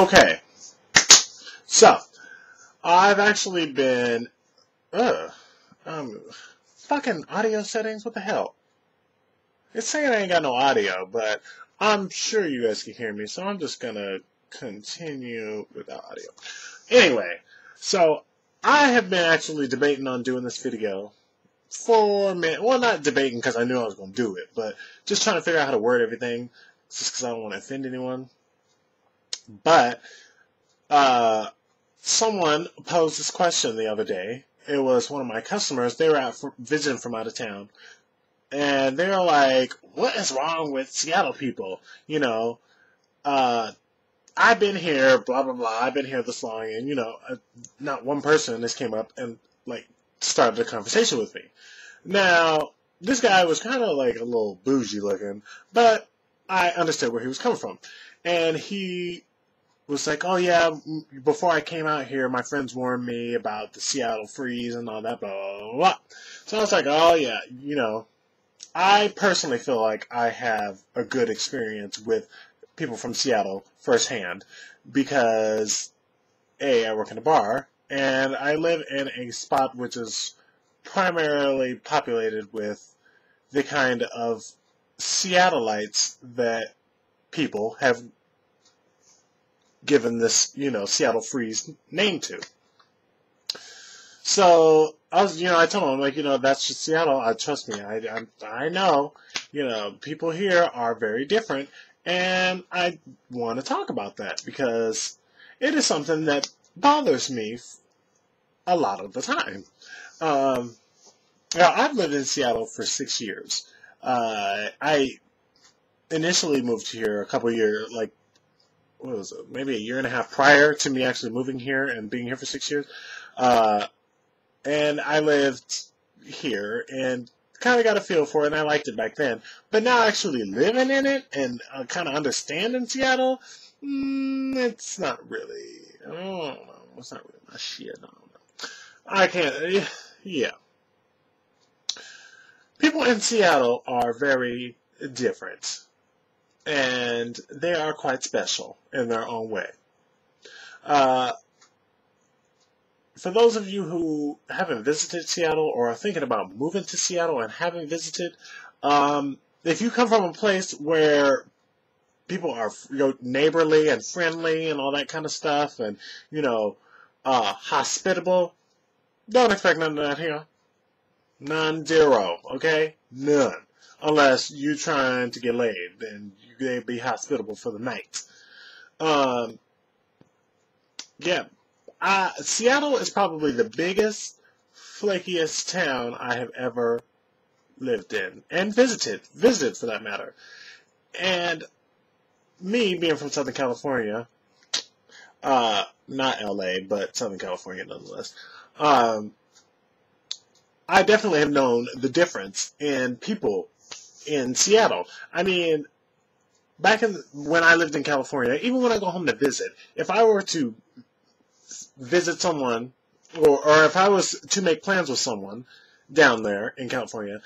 Okay, so I've actually been, fucking audio settings. What the hell? It's saying I ain't got no audio, but I'm sure you guys can hear me, so I'm just gonna continue without audio. Anyway, so I have been actually debating on doing this video for a minute. Well, not debating because I knew I was gonna do it, but just trying to figure out how to word everything, just because I don't want to offend anyone. But someone posed this question the other day. It was one of my customers. They were out visiting from out of town. And they were like, what is wrong with Seattle people? You know, I've been here, blah, blah, blah. I've been here this long. And, not one person just came up and, started a conversation with me. Now, this guy was kind of like a little bougie looking, but I understood where he was coming from. And he was like, oh yeah, before I came out here, my friends warned me about the Seattle freeze and all that, blah, blah, blah. So I was like, oh yeah, I personally feel like I have a good experience with people from Seattle firsthand because, A, I work in a bar, and I live in a spot which is primarily populated with the kind of Seattlites that people have given this, Seattle freeze name to. So I told him, that's just Seattle. Trust me, I know, people here are very different, and I want to talk about that because it is something that bothers me a lot of the time. I've lived in Seattle for 6 years. I initially moved here a couple of years, what was it, maybe a year and a half prior to me actually moving here and being here for 6 years. And I lived here and kind of got a feel for it, and I liked it back then. But now actually living in it and kind of understanding Seattle, it's not really, I don't know, it's not really my shit, I don't know. I can't, yeah. People in Seattle are very different, and they are quite special in their own way. For those of you who haven't visited Seattle or are thinking about moving to Seattle and haven't visited, if you come from a place where people are neighborly and friendly and all that kind of stuff and, hospitable, don't expect none of that here. None, zero, okay? None. Unless you're trying to get laid, then they be hospitable for the night. Yeah. Seattle is probably the biggest, flakiest town I have ever lived in and visited for that matter. And me being from Southern California, not LA, but Southern California nonetheless, I definitely have known the difference in people in Seattle. I mean, when I lived in California, even when I go home to visit, if I were to visit someone, or if I was to make plans with someone down there in California,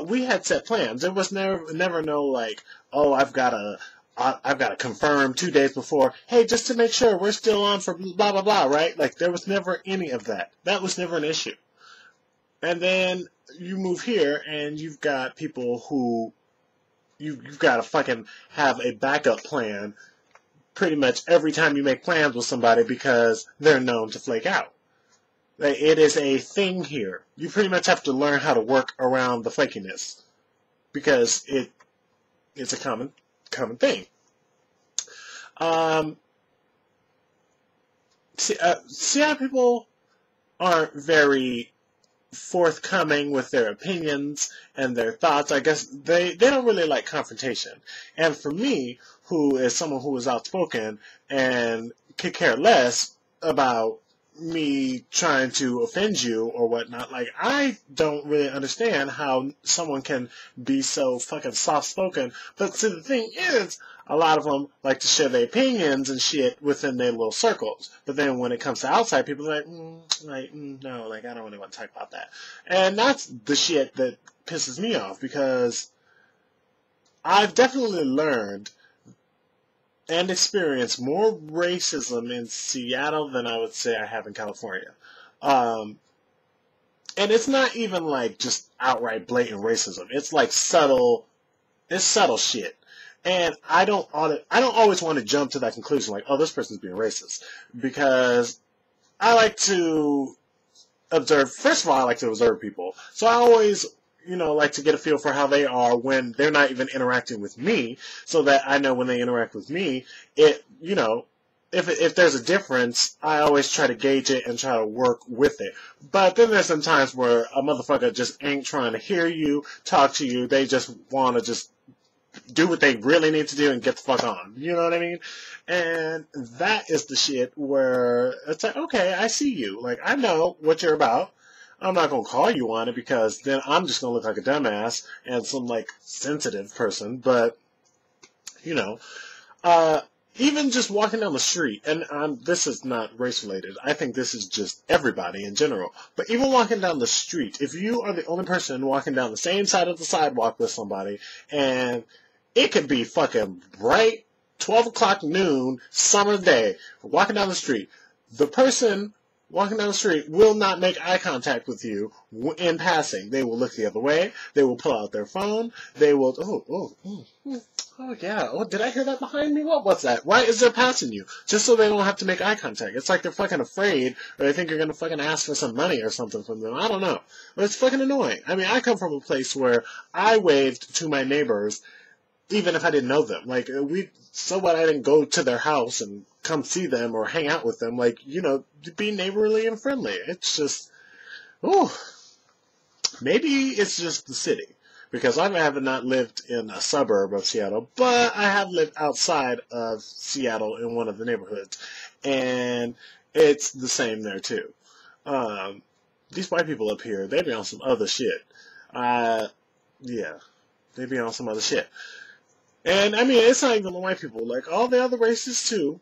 we had set plans. There was never no oh, I've got to confirm 2 days before. Hey, just to make sure we're still on for blah blah blah, right? There was never any of that. That was never an issue. And then you move here, and you've got people who you've got to fucking have a backup plan pretty much every time you make plans with somebody because they're known to flake out. It is a thing here. You pretty much have to learn how to work around the flakiness because it's a common thing. Seattle people aren't very forthcoming with their opinions and their thoughts. I guess they don't really like confrontation. And for me, who is someone who is outspoken and could care less about me trying to offend you or whatnot, I don't really understand how someone can be so fucking soft-spoken. But see, the thing is, a lot of them like to share their opinions and shit within their little circles. But then when it comes to outside people, they're no, I don't really want to talk about that. And that's the shit that pisses me off because I've definitely learned and experience more racism in Seattle than I would say I have in California. Um, and it's not even like just outright blatant racism. It's like subtle. It's subtle shit. And I don't always want to jump to that conclusion like, oh, this person's being racist, because I like to observe. First of all, I like to observe people, so I always, like to get a feel for how they are when they're not even interacting with me, so that I know when they interact with me, if there's a difference, I always try to gauge it and try to work with it. But then there's some times where a motherfucker just ain't trying to hear you, talk to you. They just want to just do what they really need to do and get the fuck on. You know what I mean? And that is the shit where it's like, okay, I see you. Like, I know what you're about. I'm not going to call you on it, because then I'm just going to look like a dumbass and some, like, sensitive person. But, you know, even just walking down the street, and this is not race related. I think this is just everybody in general. But even walking down the street, if you are the only person walking down the same side of the sidewalk with somebody, and it could be fucking bright 12 o'clock noon, summer day, walking down the street, the person walking down the street will not make eye contact with you in passing. They will look the other way. They will pull out their phone. They will, oh yeah. Oh, did I hear that behind me? What was that? Why is there passing you? Just so they don't have to make eye contact. It's like they're fucking afraid, or they think you're gonna fucking ask for some money or something from them. I don't know. But it's fucking annoying. I mean, I come from a place where I waved to my neighbors even if I didn't know them. Like, so what, I didn't go to their house and come see them or hang out with them. Like, be neighborly and friendly. It's just, oh, maybe it's just the city. Because I have not lived in a suburb of Seattle, but I have lived outside of Seattle in one of the neighborhoods. And it's the same there, too. These white people up here, they be on some other shit. Yeah, they be on some other shit. And, I mean, it's not even the white people. Like, all the other races, too.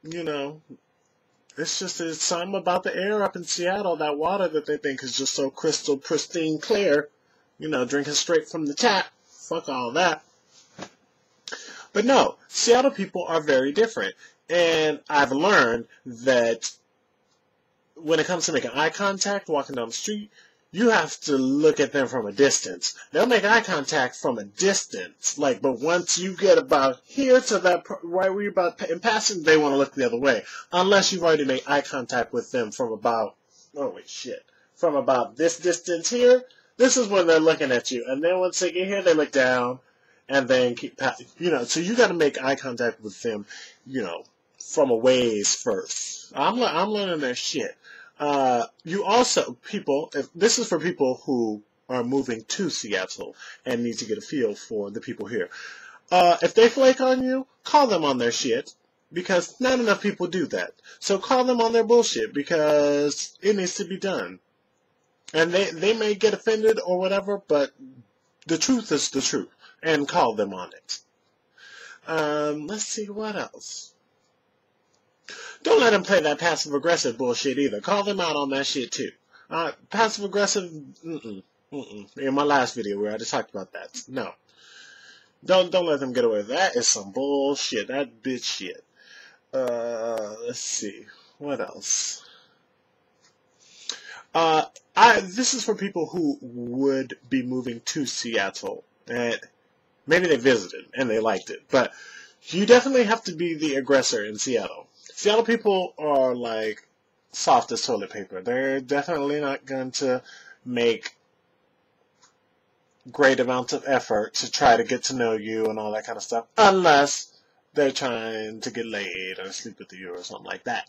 It's something about the air up in Seattle, that water that they think is just so crystal, pristine clear. Drinking straight from the tap. Fuck all that. But no, Seattle people are very different. And I've learned that when it comes to making eye contact, walking down the street, you have to look at them from a distance. They'll make eye contact from a distance, but once you get about here to that right where you're about in passing, they want to look the other way, unless you've already made eye contact with them from about from about this distance here. This is when they're looking at you, and then once they get here, they look down, and then keep passing. So you got to make eye contact with them, from a ways first. I'm learning their shit. You also, this is for people who are moving to Seattle and need to get a feel for the people here. If they flake on you, call them on their shit, because not enough people do that. So call them on their bullshit, because it needs to be done. And they may get offended or whatever, but the truth is the truth, and call them on it. Let's see what else. Don't let them play that passive-aggressive bullshit either. Call them out on that shit, too. Passive-aggressive, in my last video where I just talked about that. No. Don't let them get away with that. Is some bullshit. That bitch shit. Let's see. What else? This is for people who would be moving to Seattle. And maybe they visited and they liked it. But you definitely have to be the aggressor in Seattle. Seattle people are like soft as toilet paper. They're definitely not going to make great amounts of effort to try to get to know you and all that kind of stuff, unless they're trying to get laid or sleep with you or something like that.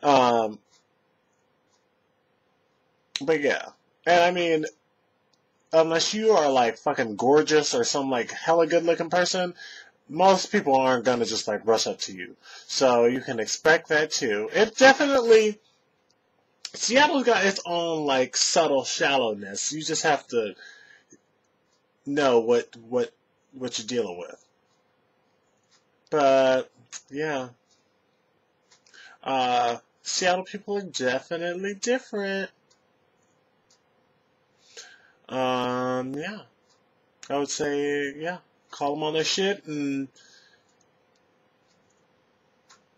But yeah, and I mean, unless you are like fucking gorgeous or some like hella good looking person, most people aren't gonna just like rush up to you. So you can expect that too. It definitely, Seattle's got its own like subtle shallowness. You just have to know what you're dealing with. But yeah, Seattle people are definitely different. Yeah, I would say, yeah, call them on their shit and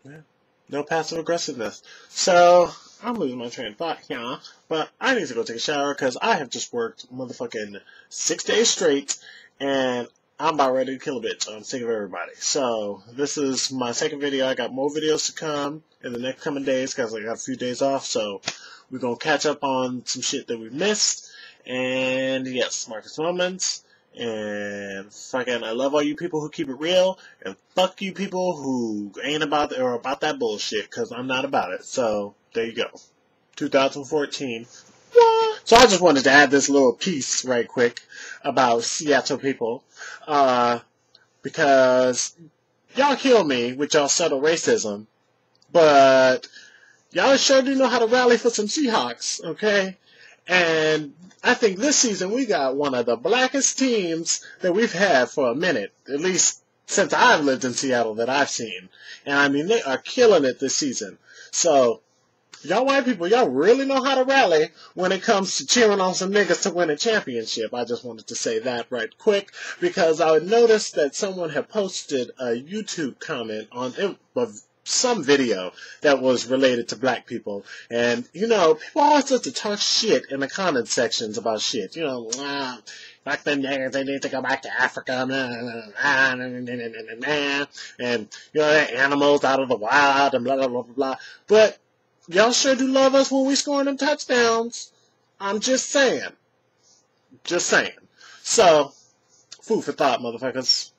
Yeah. No passive aggressiveness. So, I'm losing my train of thought here, but I need to go take a shower because I have just worked motherfucking 6 days straight, and I'm about ready to kill a bitch. I'm sick of everybody. So, this is my second video. I got more videos to come in the next coming days because I got a few days off, so we're going to catch up on some shit that we missed. And yes, Marcus Moments. And fucking, I love all you people who keep it real, and fuck you people who ain't about or about that bullshit, because I'm not about it. So, there you go. 2014. So I just wanted to add this little piece right quick about Seattle people, because y'all kill me with y'all subtle racism, but y'all sure do know how to rally for some Seahawks, okay? And I think this season we got one of the blackest teams that we've had for a minute, at least since I've lived in Seattle that I've seen. And I mean, they are killing it this season. So, y'all white people, y'all really know how to rally when it comes to cheering on some niggas to win a championship. I just wanted to say that right quick because I noticed that someone had posted a YouTube comment on some video that was related to black people. And, you know, people always like to talk shit in the comment sections about shit. You know, fuck them niggas, they need to go back to Africa. And, you know, they're animals out of the wild and blah, blah, blah, blah, blah. But y'all sure do love us when we scoring them touchdowns. I'm just saying. Just saying. So, food for thought, motherfuckers.